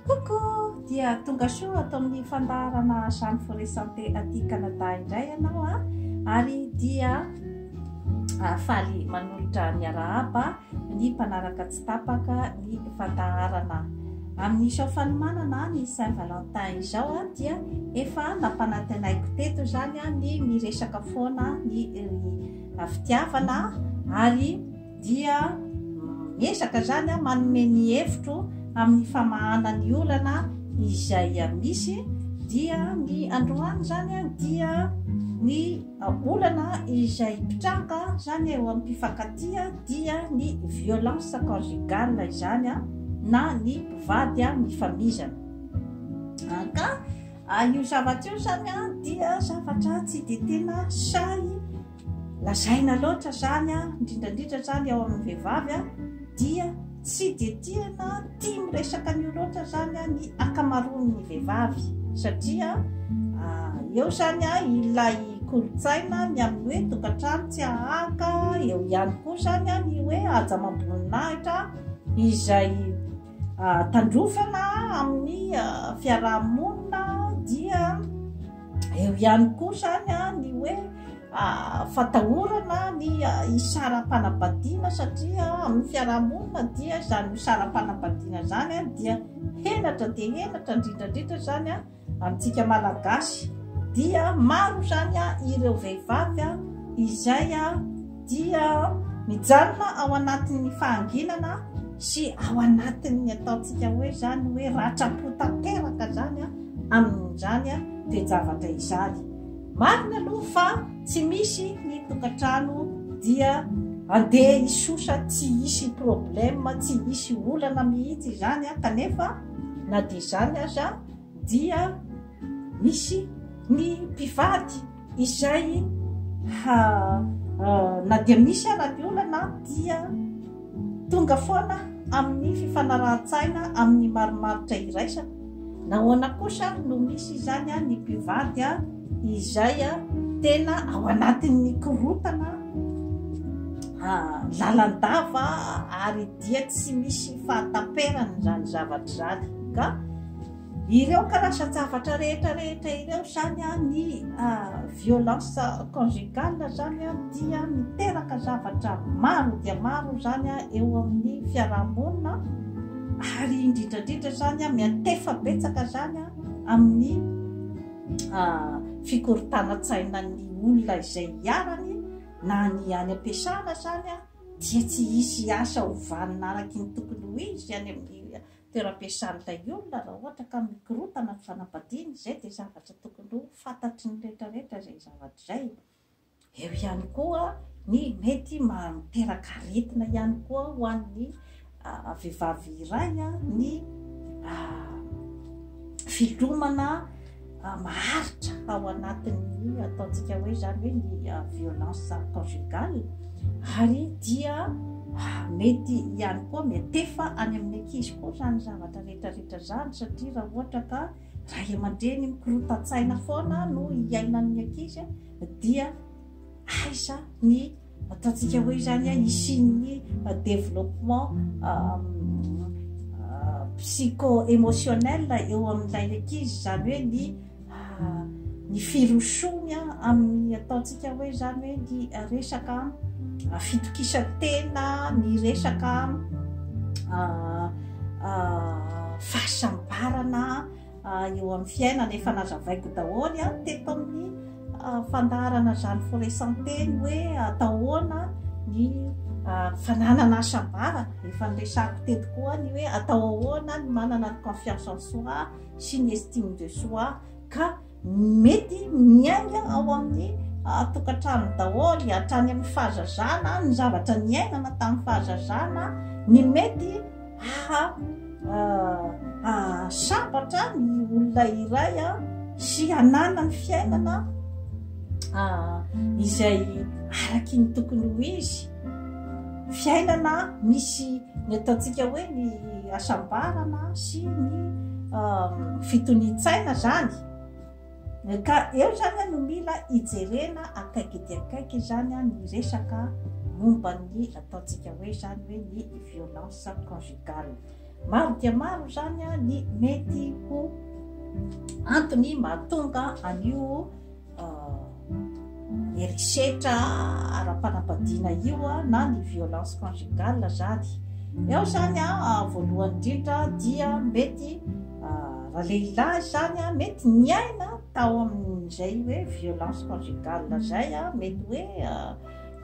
Coucou, dia tonga soa ato amin'ny fandaharana Jeanne Forêt Santé aty Canada indray ianao ary dia faly manolotra ny arahaba ny mpanaraka tsy tapaka ny fandaharana amin'izao fanomanana ny Saint-Valentin izao dia efa nampanantenaiko teto zany ny miresaka foana ny fitiavana ary dia miezaka zany manome ny hevitro amin'ny famahana ny olana izay misy dia ny androany zany dia ny olana izay pitranga zany eo amin'ny mpifankatia dia ny violence conjugale zany na ny mpivady mifamizana ka io zavatra io zany dia zavatra tsy de tena say lazaina loatra zany indrindrandrindra zany ao amin'ny vehivavy dia tsy de tiana tia miresaka ny loatra zany ny akamaroan'ny vehivavy satria eo zany ilay kolotsaina ny amin'ny hoe tokantrano tsy ahaka eo ihany koa zany ny hoe aja mamboninahitra izay tandrofana amin'ny fiarahamonina dia eo ihany koa zany ny hoe fatahorana ny isaram-panambadiana satria amin'ny fiarahamonina dia zany isaram-panambadiana zany dia henatra de henatra indrindrandrindra zany amintsika malagasy dia maro zany ireo vehivavy izay dia mijanona ao anatin'ny fahanginana sy ao anatin'ny ataontsika hoe zany hoe ratrapotanteraka zany amin'izany toejavatra izany marina aloha fa tsy misy ny tokantrano dia andeha isosa tsy isy problème tsy isy olana mihitsy zany kanefa na de zany aza dia misy ny mpivady izay na dia misy na ny olana dia tonga foana amin'ny fifanarahan-tsaina amin'ny maromaritra iraisana nahoana kosa no misy zany ny mpivady izay tena ao anatin'ny korotana lalandava ary dia tsy misy fahataperany zany zavatra zany ka ireo karazan-javatra rehetrarehetra ireo zany ny violence conjugale zany dia miteraka zavatra maro dia maro zany eo amin'ny fiarahamonina ary indrindrandrindra zany miantefa betsaka zany amin'ny fikorotana-tsaina ny olona izay hiarany na ny any ampiasana zany dia tsy isy asa hovanina araky ny tokony ho izy any amin'ny toeram-piasan'ilay olona raha ohatra ka mikorotana ny fanambadiana zay dia zavatra tokony ho fantatry ny rehetrarehetra zay zavatra zay eo ihany koa ny mety miteraka aretina ihany koa ho an'ny vehivavy iray ny filomana maharitra ao anatin'ny ataontsika hoe zany hoe ny violence conjugale ary dia mety ihany koa mietefa any amin'ny ankizy koa zany zavatra rehetrarehetra zany satria raha ohatra ka ray aman-dreny mikorotan-tsaina foana no iainan'ny ankizy dia aiza ny ataontsika hoe zany isin'ny développement psycho-émotionnel eo amin'ilay ankizy zany hoe ny firosony amin'ny ataontsika hoe zany hoe ny resaka fitokisa-tena ny resaka fahasambarana eo amin'ny fiainana efa nazavaiko daholo teto amin'ny fandaharana Jeanne Forêt Santé ny hoe ataohoana ny fananana asambarana efa niresako teto koa ny hoe atao ahoana ny manana ny confiance en soi sy ny estime de soi ka mety miainga ao amin'ny tokantrano daholo hatrany amin'ny fahazazana ny zavatra niainana tamin'ny fahazazana ny mety sambatra ny olona iray sy hanana ny fiainana izay araky ny tokony ho izy fiainana misy ny ataontsika hoe ny asambarana sy ny fitoni-tsaina zany ka eo zany no mila ijerena akaiky dia akaiky zany ny resaka momba ny ataontsika hoe zany hoe ny violence conjugale maro dia maro zany a ny mety ho antony mahatonga an'io erisetra ara-panambadiana io a na ny violence conjugale zany. Eo zany a voalohany indrindra dia mety raha lehilahy zany a mety miaina tao amin'izay hoe violence conjugale zay a, mety hoe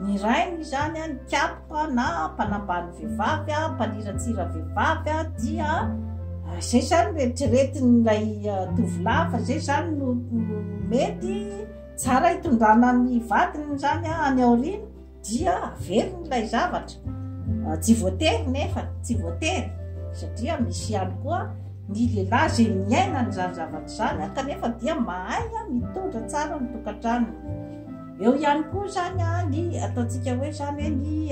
ny rainy zany a nikapoka na mpanambany vehivavy a, mpaniratsira vehivavy a, dia zay zany rehetriretin'ilay tovolahy fa zay zany no mety tsara hitondrana ny vadiny zany a any aorina, dia averiny ilay zavatra. Tsy voatery nefa tsy voatery, satria misy ihany koa ny lehilahy zay miaina n'izany zavatra zany kanefa dia mahay mitondra tsara ny tokantranony. Eo ihany koa zany ny ataontsika hoe zany hoe ny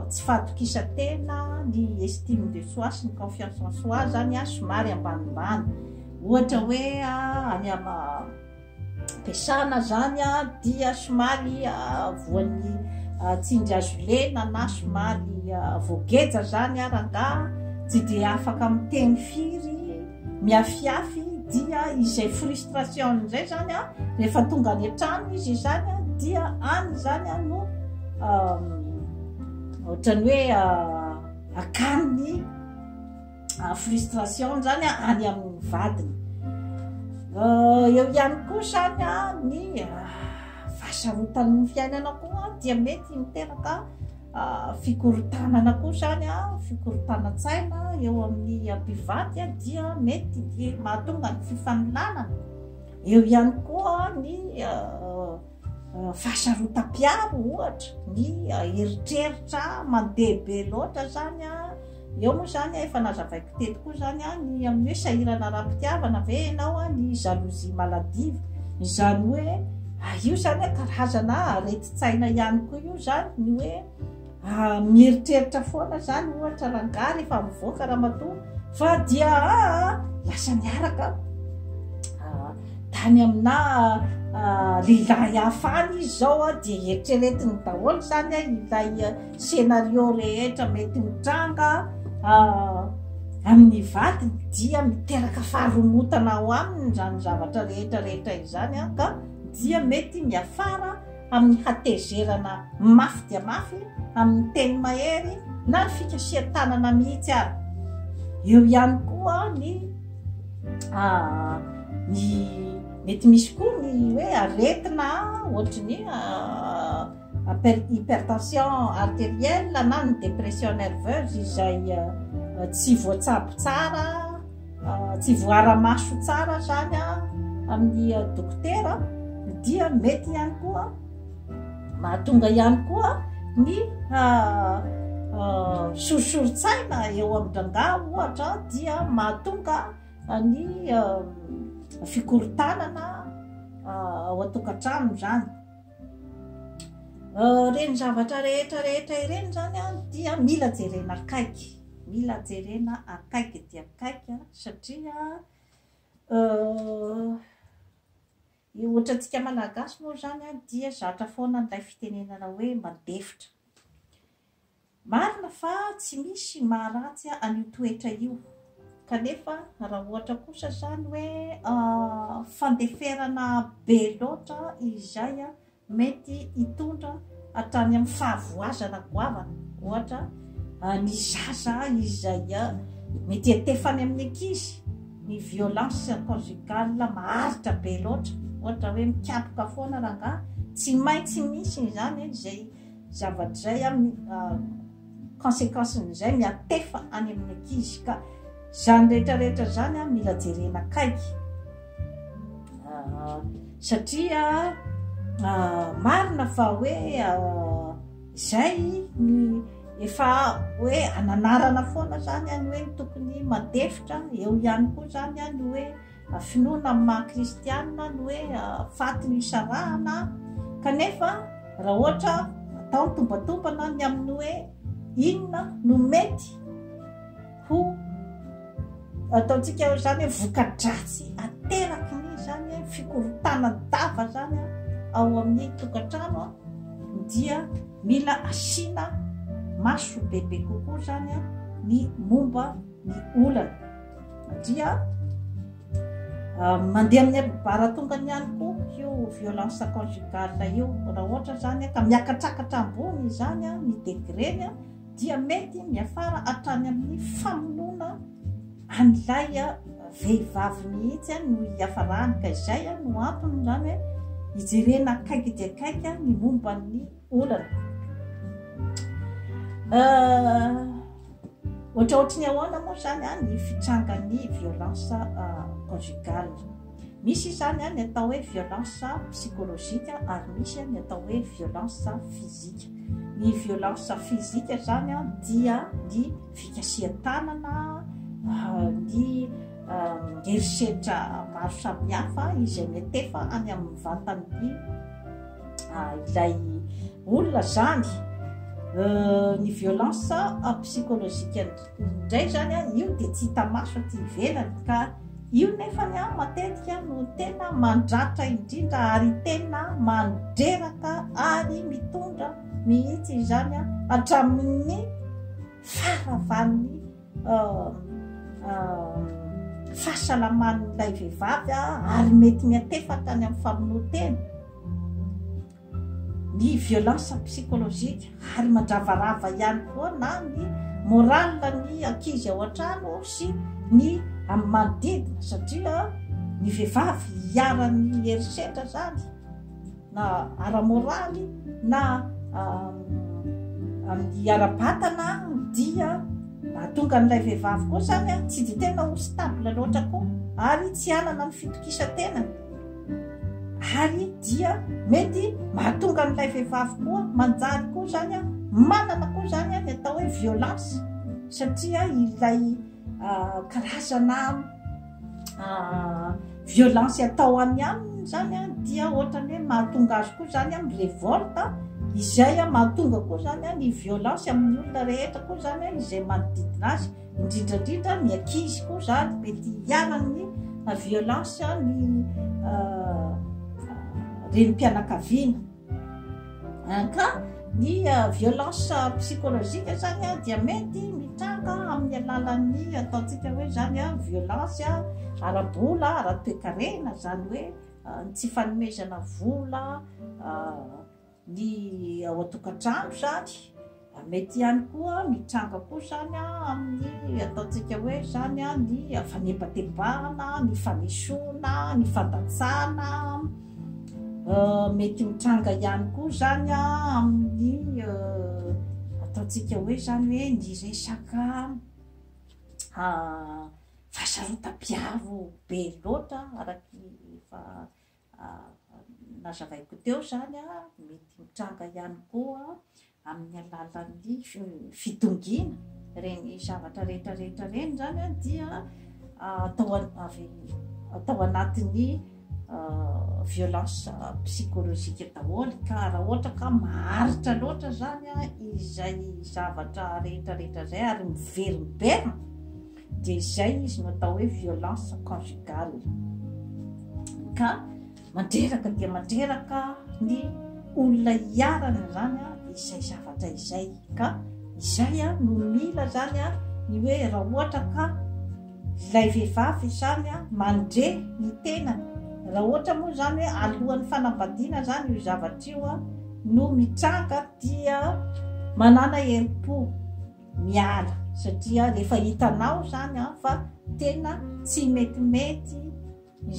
tsy fahatokisa-tena, ny estime de soi sy ny confiance en soi zany somary ambanimbany. Ohatra hoe any am-piasana zany dia somary voan'ny tsindry azo lena na somary voageja zany rangahy, tsy dia afaka miteny firy, miafiafy, dia izay frustration zay zany rehefa tonga any an-trano izy zany dia any zany no ohatrany hoe akaniny frustration zany any amin'ny vadiny. Eo ihany koa zany ny fahasarotan'ny fiainana koa dia mety miteraka fikorotanana koa zany fikorotanan-tsaina eo amin'ny mpivady dia mety dia mahatonga ny fifanolonana. Eo ihany koa ny fahasarotam-piaro, ohatra ny eritreritra mandeha be loatra zany eo moa zany efa nazavaiko teto koa zany ny amin'ny hoe sahirana ara-pitiavana ve ianao ny jalousie maladive, izany hoe io zany karazana areti-tsaina ihany koa io zany ny hoe mieritreritra foana zany ohatra rangahy rehefa mivoaka ramatoa fa dia lasa miaraka tany amina lehilahy hafany izy zao dia eritreretiny daholo zany ilay scénario rehetra mety mitranga amin'ny vadiny, dia miteraka faharomotana ao aminy zany zavatra rehetrarehetra izany ka dia mety miafara amin'ny hatezerana mafy dia mafy, amin'ny teny mahery na ny fikasihan-tanana mihitsy ary. Eo ihany koa ny mety misy koa ny hoe aretina ohatrany hypertension artérielle na ny dépression nerveuse izay tsy voatsabo tsara, tsy voara-maso tsara zany amin'ny dokotera, dia mety ihany koa mahatonga ihany koa ny sorosorotsaina eo amin'ny-drangah ohatra dia mahatonga ny fikorotanana ao an-tokantrano zany. Reny zavatra rehetrarehetra ireny zany dia mila jerena akaiky, mila jerena akaiky dia akaiky satria ohatra antsika malagasy moa zany dia zatra foana n'ilay fitenenana hoe mandefitra. Marina fa tsy misy maharatsy an'io toetra io, kanefa raha ohatra kosa zany hoe fandeferana be loatra izay mety hitondra hatrany amin'ny fahavoazana goavana, ohatra ny zaza izay mety atefany amin'ny ankizy, ny violence conjugale maharitra be loatra, ohatra hoe mikapoka foana rangahy, tsy maintsy misy zany izay zavatra zay conséquencen'izay miatefa any amin'ny ankizy, ka zany rehetrarehetra zany mila jerena akaiky satria marina fa hoe zay ny efa hoe ananarana foana zany ny hoe tokony mandefitra. Eo ihany koa zany ny hoe finoana amin'ny maha-kristianina ny hoe faty ny isarahana, kanefa raha ohatra atao tombatombana ny amin'ny hoe inona no mety ho ataontsika zany hoe voka-dratsy ateraky ny zany fikorotanan-dava zany ao amin'ny tokantrano, dia mila asina maso bebe kokoa zany ny momba ny olana dia mandeha amin'ny baratongany ihany koa io violence conjugale io raha ohatra zany ka miakatrakatra ambony zany ny degreny dia mety miafara hatrany amin'ny famonoana an'ilay vehivavy mihitsy no hiafarany ka izay no antony zany hoe ijerena akaiky dia akaiky ny momba ny olana ohatraohatry ny ahoana moa zany ny fitrangan'ny violence conjugale misy zany ny atao hoe violence psychologique ary misy ny atao hoe violence physique ny violence physique zany dia ny fikasihan-tanana ny herisetra maro samihafa izay metefa any amin'ny vatany ilay olona zany ny violence psychologique indray zany io dia tsy hita maso aty ivelany ka io nefany matetika no tena mandratra indrindra ary tena mandreraka ary mitondra mihitsy zany hatramin'ny faravan'ny fahasalaman'ilay vehivavy ary mety miatefaka any amin'ny famonoan-tena ny violence psychologique ary mandravarava ihany koa na ny moral ny ankizy ao an-trano sy ny amin'ny manodidina satria ny vehivavy hiaran'ny herisetra zany na ara-moraly na amin'ny ara-batana dia mahatonga n'ilay vehivavy koa zany tsy dia tena ho stable loatra koa ary tsy anana ny fitokisa-tenany ary dia mety mahatonga n'ilay vehivavy koa manjary koa zany manana koa zany ny atao hoe violence satria ilay karazana violence atao any aminy zany dia ohatrany hoe mahatonga azy koa zany mirevolte izay mahatonga koa zany ny violence amin'ny olona rehetra koa zany izay manodidina azy indrindrandrindra ny ankizy koa zany mety hiarany violence ny renim-pianakaviana ka ny violence psychologique zany dia mety mitranga amin'ny alalan'ny ataontsika hoe zany violence ara-bola ara-toekarena zany hoe tsy fanomezana vola ny ao an-tokantrano zany mety ihany koa mitranga koa zany amin'ny ataontsika hoe zany ny fanebatebahana ny fanesoana ny fandatsana mety mitranga ihany koa zany amin'ny ataontsika hoe zany hoe ny resaka fahasarotam-piaro be loatra araky fa nazavaiko teo zany mety mitranga ihany koa amin'ny alalan'ny fitongina reny zavatra rehetrarehetra reny zany dia atao anatin'ny violence psychologique daholo ka raha ohatra ka maharitra loatra zany izay zavatra rehetrarehetra zay ary miverimberina dia izay izy no atao hoe violence conjugale ka mandreraka dia mandreraka ny olona hiarana zany izay zavatra izay ka izay no mila zany ny hoe raha ohatra ka ilay vehivavy zany mandre ny tenany raha ohatra moa zany hoe alohan'ny fanambadiana zany io zavatra io no mitranga dia manana herim-po miala satria rehefa hitanao zany fa tena tsy metimety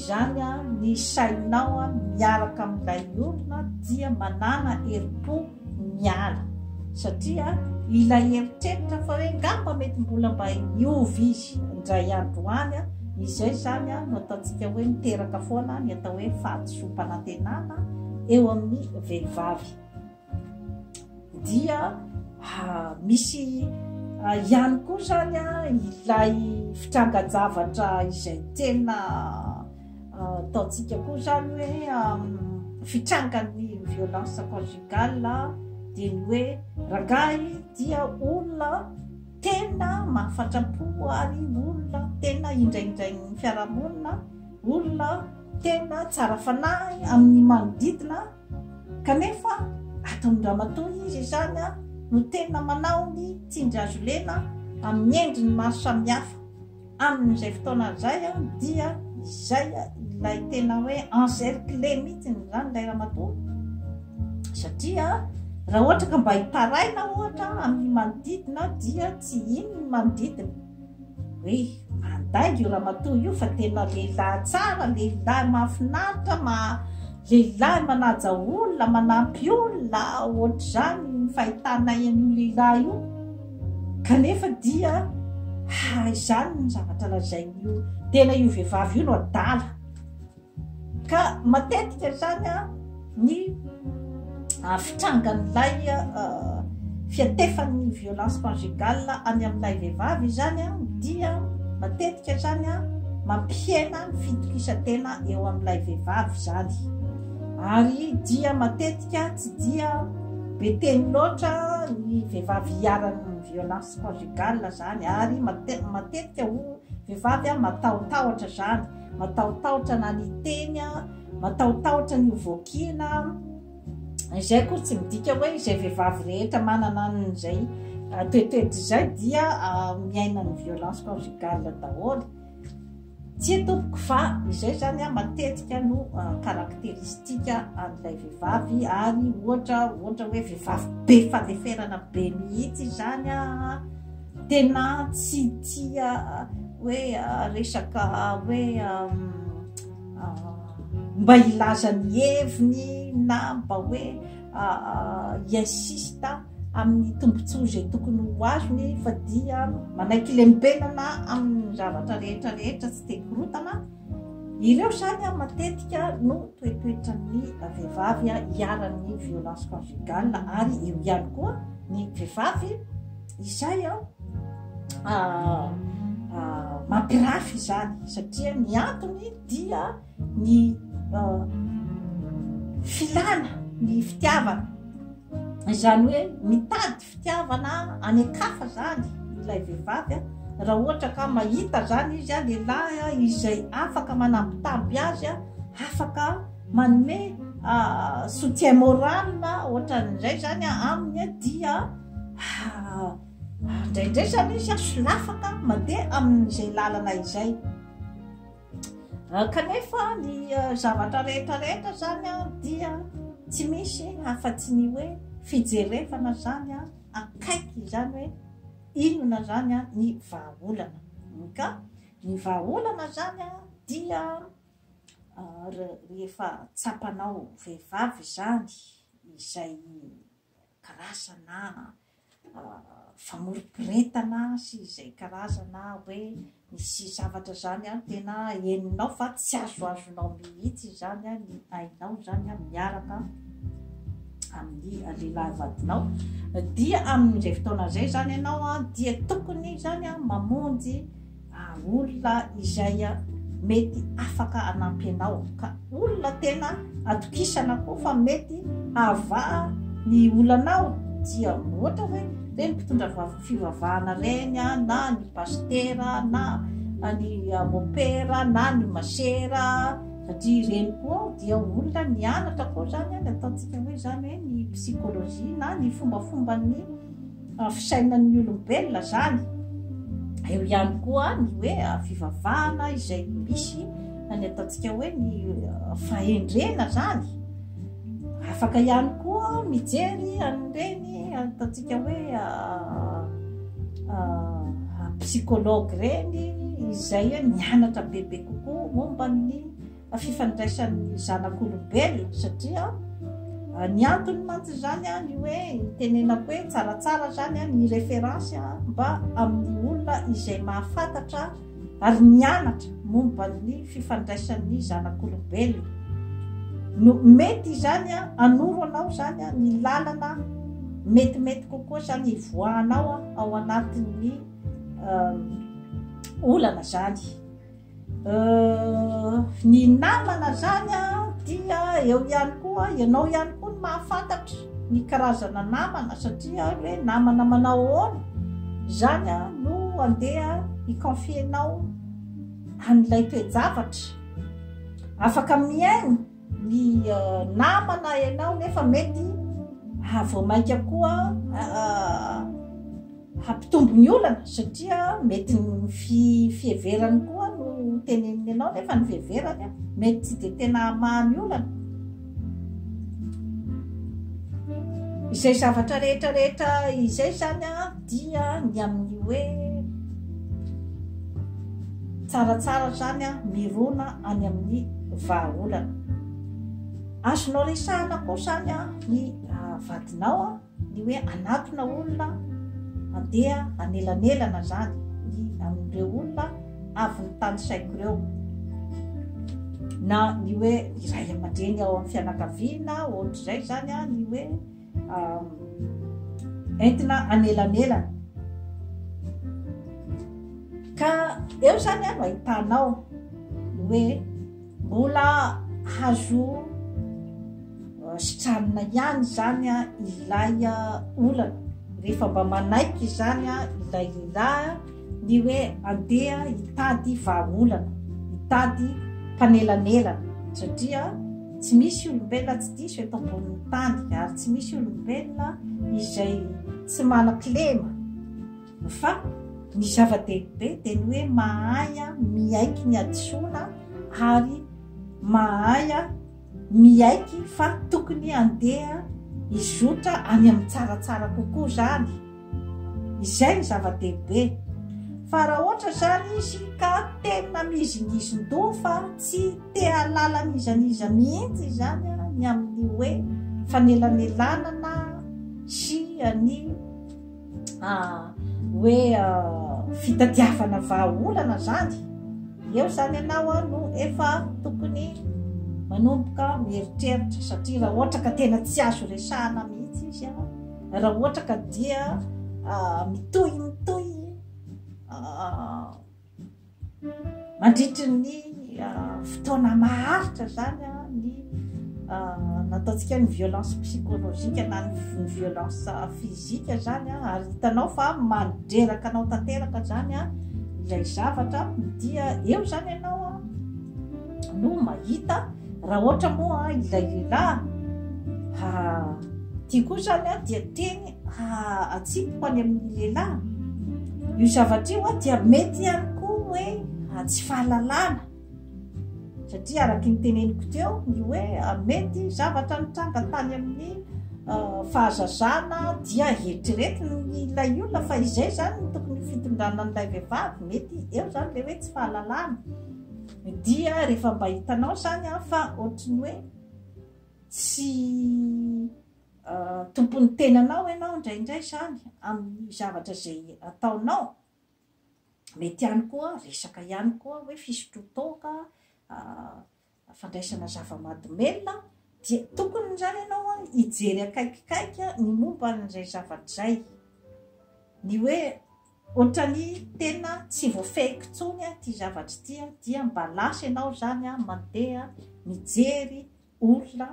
zany ny sainao miaraka amin'ilay olona dia manana herim-po miala satria ilay heritreritra fa hoe ngamba mety mbola mba hiovy izy indray andro any izay zany no ataontsika hoe miteraka foana ny atao hoe fahadisom-panantenana eo amin'ny vehivavy dia misy ihany koa zany ilay fitranga-javatra izay tena ataontsika koa zany hoe fitrangan'ny violence conjugale dia ny hoe rangahy dia olona tena mahafatra-po ary olona tena indraindray ny fiarahamonina olona tena tsara fanahy amin'ny manodidina kanefa ataony ramatoa izy zany no tena manao ny tsindry azo lena amin'ny endriny maro samihafa amin'izay fotoana zay dia izay ilay tena hoe encerclé mihitsy zany ilay ramatoa satria raha ohatra ka mba hitaraina ohatra amin'ny manodidina dia tsy ino ny manodidina hoe mandainga io ramatoa io fa tena lehilahy tsara, lehilahy mahafinaritra, lehilahy manaja olona, manampy olona ohatr'izany ny fahitana an'io lehilahy io kanefa dia izany ny zavatra lazain'io tena io vehivavy io no adala ka matetika zany ny fitrangan'ilay fiatefan'ny violence conjugale any amin'ilay vehivavy zany dia matetika zany mampihena ny fitokisantena eo amin'ilay vehivavy zany ary dia matetika tsy dia be teny loatra ny vehivavy hiaran'ny violence conjugale zany ary matetika vehivavy matahotahotra zany, matahotahotra na ny teny, matahotahotra ny vokiana. Izay koa tsy midika hoe izay vehivavy rehetra manana an'izay toetoetra izay dia miaina ny violence conjugale daholo. Tsy atopoko fa izay zany matetika no karakteristika an'ilay vehivavy ary ohatra hoe vehivavy be fahaveferana be mihitsy zany tena tsy tia hoe resaka hoe mba ilaza ny heviny na mba hoe insista amin'ny tombontsoa izay tokony ho azony fa dia manaiky lembenana amin'ny zavatra rehetrarehetra tsy te korotana. Ireo zany matetika no toetoetran'ny vehivavy hiaran'ny violence conjugale ary eo ihany koa ny vehivavy izay mampirafy zany satria ny antony dia ny filana ny fitiavana izany hoe mitady fitiavana anekafa zany ilay vehivavy raha ohatra ka mahita zany izy lehilahy izay afaka manambitamby azy afaka manome soutien moral ohatran'izay zany aminy dia indraindray zany izy solafaka mandeha amin'izay lalana izay kanefa ny zavatra rehetrarehetra zany dia tsy misy afa-tsy ny hoe fijerevana zany akaiky zany hoe inona zany ny vahaolana ka ny vahaolana zany dia rehefa tsapanao vehivavy zany izay karazana famoripiretana sy izay karazana hoe misy zavatra zany tena heninao fa tsy azoazonao mihitsy zany ny ainao zany miaraka amin'ny lehilahy vadinao dia amin'izay fotoana zay zany ianao dia tokony zany mamonjy olona izay mety afaka anampy anao ka olona tena atokisana koa fa mety hava ny olanao dia ohatra hoe reny mpitondra fivavahana reny na ny pastera na ny mopera na ny masera satria reny koa dia olona nianatra koa zany ataontsika hoe zany hoe ny psikolojia na ny fombafomba ny fisainan'ny olombelona zany. Eo ihany koa ny hoe fivavahana izay misy ny ataontsika hoe ny fahendrena zany afaka ihany koa mijery an'ireny ataontsika hoe psychologue reny izay nianatra bebe kokoa momba ny fifandraisan'ny zanak'olombelona satria ny antony mantsy zany ny hoe tenenako hoe tsaratsara zany ny référence mba amin'ny olona izay mahafantatra ary nianatra momba ny fifandraisan'ny zanak'olombelona no mety zany anoro anao zany ny lalana metimety kokoa zany ivoahanao ao anatin'ny olana zany. Ny namana zany dia eo ihany koa ianao ihany koa ny mahafantatra ny karazana namana satria hoe namana manao ahoana zany no andeha hiconfienao an'ilay toe-javatra afaka miaina ny namana ianao nefa mety voamaika koa hampitombo ny olana satria mety ny fieverany koa no teneniny ianao nefa ny fieverany mety tsy de tena mahany olana. Izay zavatra rehetrarehetra izay zany dia ny amin'ny hoe tsaratsara zany mirona any amin'ny vahaolana. Azonao resahana koa zany ny vadinao ny hoe anatona olona andeha anelanelana zany ny amin'ireo olona avy ny tany saiko ireo, na ny hoe iray aman-dreny ao amin'ny fianakaviana ohatr'izay zany ny hoe entina anelanelana. Ka eo zany no ahitanao ny hoe mbola hazo sitranina ihany zany ilay olana rehefa mba manaiky zany ilay raha ny hoe andeha hitady vahaolana, hitady mpanelanelana satria tsy misy olombelona tsy diso eto ambonin'ny tany ary tsy misy olombelona izay tsy manan-kilema, fa ny zava-dehibe dia ny hoe mahay miaiky ny adisoana ary mahay miaiky fa tokony andeha izotra any amin'ny tsaratsara kokoa zany. Izay ny zava-dehibe. Fa raha ohatra zany izy ka tena mizingizindoha fa tsy te halalan'izaniza mihitsy zany ny amin'ny hoe fanelanelanana sy ny hoe fitadiavana vahaolana zany, eo zany ianao no efa tokony manomboka mieritreritra satria raha ohatra ka tena tsy azo resahana mihitsy izy raha ohatra ka dia mitoy mandritry ny fotoana maharitra zany ny nataontsika ny violence psychologique na ny violence physique zany ary hitanao fa mandreraka anao tanteraka zany ilay zavatra dia eo zany ianao no mahita raha ohatra moa ilay lehilahy tia koa zany dia teny atsipoko any amin'ny lehilahy io zavatra io dia mety ihany koa hoe tsy fahalalana satria araky ny teneniko teo ny hoe mety zavatra nitranga tany amin'ny fahazazana dia eritreretiny ilay olona fa izay zany ny tokony fitondrana n'ilay vehivavy, mety eo zany le hoe tsy fahalalana dia rehefa mba hitanao zany fa ohatrany hoe tsy tompony tenanao ianao indraindray zany amin'ny zavatra zay ataonao, mety ihany koa resaka ihany koa hoe fisotrotoka fandraisana zava-mahadomelona dia tokony zany ianao hijery akaikikaiky ny momba n'izay zavatra zay, ny hoe ohatrany tena tsy voafehiko tsony ty zavatra ty dia mba lasa ianao zany mandeha mijery olona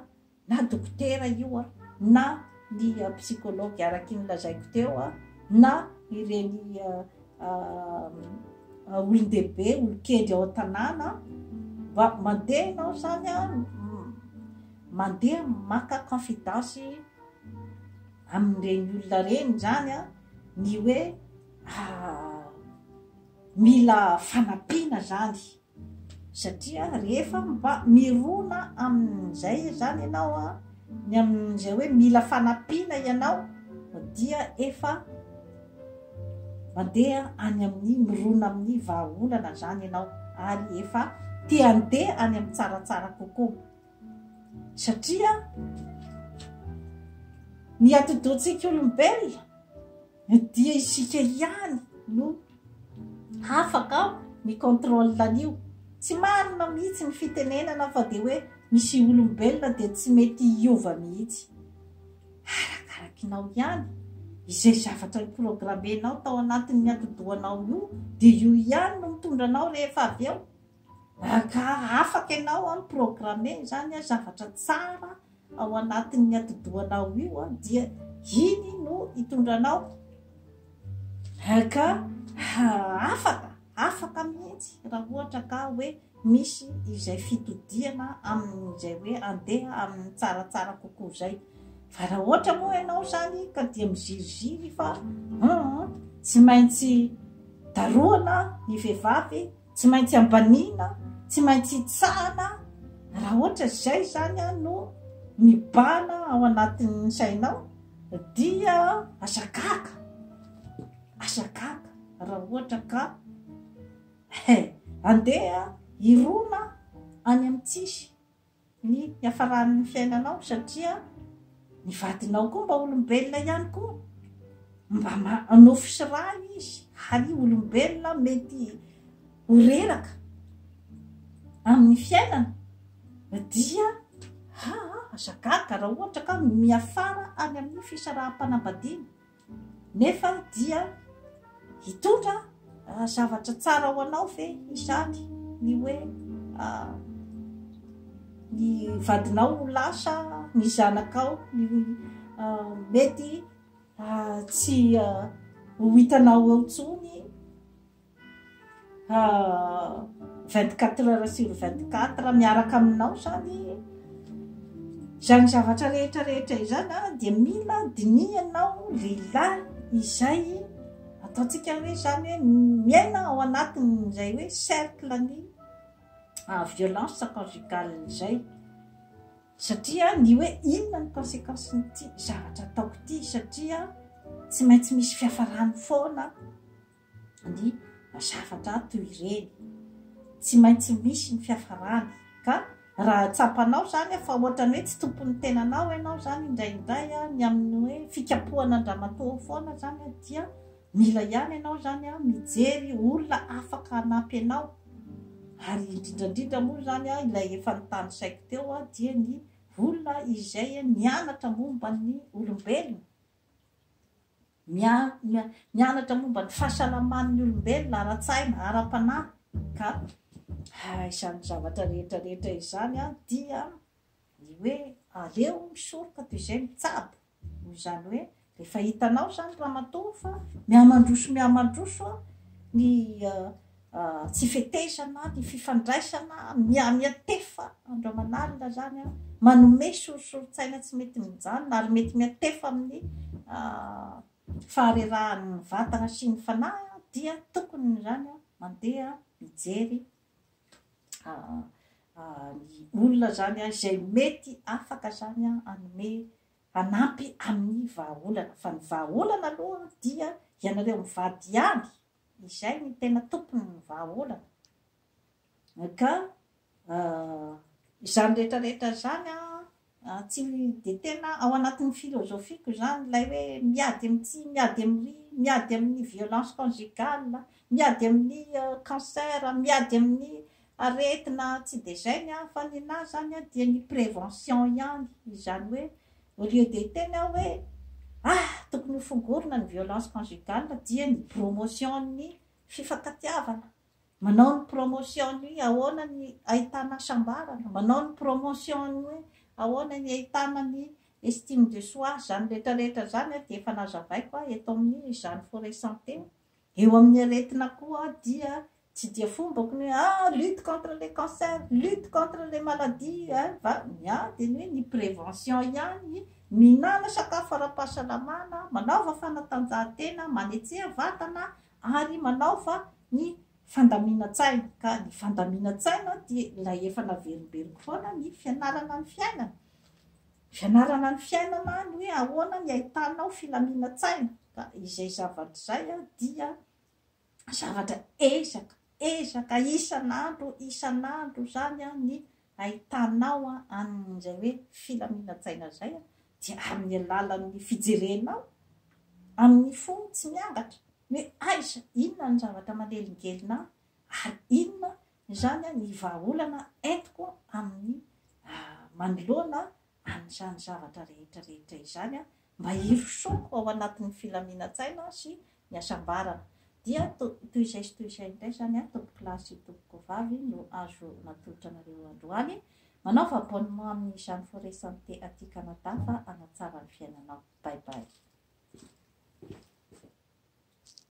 na dokotera io na ny psychologue araky ny lazaiko teo na ireny olon-dehibe olon-kely ao an-tanàna mba mandeha ianao zany mandeha maka confidence amin'ireny olona reny zany ny hoe mila fanampiana zany satria rehefa mba mirona amin'izay zany ianao ny amin'izay hoe mila fanampiana ianao dia efa mandeha any amin'ny mirona amin'ny vahaolana zany ianao ary efa te andeha any amin'ny tsaratsara kokoa satria ny atodoantsika olombelona dia isika ihany no afaka ny contrôle an'io, tsy marina mihitsy ny fitenenana fa dia hoe misy olombelona dia tsy mety hiova mihitsy, arakarakinao ihany izay zavatra programmenao tao anatin'ny atodohanao io dia io ihany no mitondra anao rehefa avy eo ka afaka ianao ny programme zany zavatra tsara ao anatin'ny atodohanao io dia iny no hitondranao ka afaka mihitsy raha ohatra ka hoe misy izay fitodiana amin'izay hoe andeha amin'ny tsaratsara kokoa zay. Fa raha ohatra moa ianao zany ka dia miziriziry fa tsy maintsy daroana ny vehivavy, tsy maintsy ambanina, tsy maintsy itsahana. Raha ohatra zay zany a no mibana ao anatin'ny sainao dia asakaka raha ohatra ka andeha irona any amin'ny tsisy ny hiafaran'ny fiainanao, satria ny vadinao koa mba olombelona ihany koa, mba anofo sy raha izy ary olombelona mety horeraka amin'ny fiainana dia asakaka raha ohatra ka miafara any amin'ny fisaraha-panambadiana, nefa dia hitondra zavatra tsara ho anao ve izany ny hoe ny vadinao ho lasa, ny zanakao mety tsy ho hitanao eo ntsony 24 heures sur 24 miaraka aminao zany zavatra rehetrarehetra izany dia mila dinihanao lehilahy izay ataontsika hoe zany hoe miaina ao anatin'izay hoe cercle ny violence conjugale zay, satria ny hoe inona ny conséquence nyty zavatra ataoko ty, satria tsy maintsy misy fiafarany foana ny zavatra toy ireny, tsy maintsy misy ny fiafarany. Ka raha tsapanao zany fa ohatrany hoe tsy tompony tenanao ianao zany indraindray ny amin'ny hoe fikapohana andramatoa foana zany dia mila ihany ianao zany mijery olona afaka hanampy anao. Ary indrindrandrindra moa zany ilay efa nitany saiko teo dia ny olona izay mianatra momba ny olombelona, mianatra momba ny fahasalaman'ny olombelona, ara-tsaina, ara-panahy. Ka isan'ny zavatra rehetrarehetra izany dia ny hoe aleo misoroka toy izay mitsabo, noho izany hoe rehefa hitanao zany ramatoa fa mihamandroso ny tsy fetezana, ny fifandraisana, miatefa andro aman'alina zany manome sorosorotsaina tsy mety mijanona ary mety miatefa amin'ny faharerahan'ny vatana sy ny fanahy dia tokony zany mandeha mijery ny olona zany izay mety afaka zany anome hanampy amin'ny vahaolana. Fa ny vahaolana aloha dia ianareo mivady ihany, izay ny tena tompony ny vahaolana. Ka izany rehetrarehetra zany tsy de tena ao anatin'ny filozofiko zany ilay hoe miady amin'ty, miady amin'ny miady amin'ny violence conjugale, miady amin'ny cancer, miady amin'ny aretina, tsy de zay fa ninahy zany dia ny prévention ihany. Izany hoe au lieu de tena hoe tokony ho fongorina ny violence conjugale dia ny promotion ny fifankatiavana, manao ny promotion ny ahoana ny ahitana sambarana, manao ny promotion ny hoe ahoana ny ahitana ny estime de soi. Zany rehetrarehetra zany dia efa nazavaiko eto amin'ny Jeanne Forêt Santé. Eo amin'ny aretina koa dia tsy dia fombako ny lutte contre les cancers, lutte contre les maladies, miady ny hoe ny prévention ihany, mihinana sakafo ara-pahasalamana, manaova fanatanjahantena, manetsea vatana ary manaova ny fandamina-tsaina. Ka ny fandamina-tsaina dia ilay efa naverimberiko foana ny fianarana ny fiainana, fianarana ny fiainana ny hoe ahoana ny ahitanao filamina-tsaina. Ka izay zavatra zay dia zavatra ezaka isan'andro zany ny ahitanao an'izay hoe filamina-tsaina zay dia amin'ny alalan'ny fijerenao amin'ny fo tsy miangatra hoe aiza inona ny zavatra manelingelina ary inona zany ny vahaolana entiko amin'ny manoloana an'izany zavatra rehetrarehetra izany mba hirosoko ao anatin'ny filamina-tsaina sy ny asambarana. Dia toy izay indray zany tompoko lahy sy tompoko vavy no azo natolotra anareo androany. Manaova abonnement amin'ny Jeanne Forêt Santé aty Canada fa hanatsara ny fiainanao. Bye bye.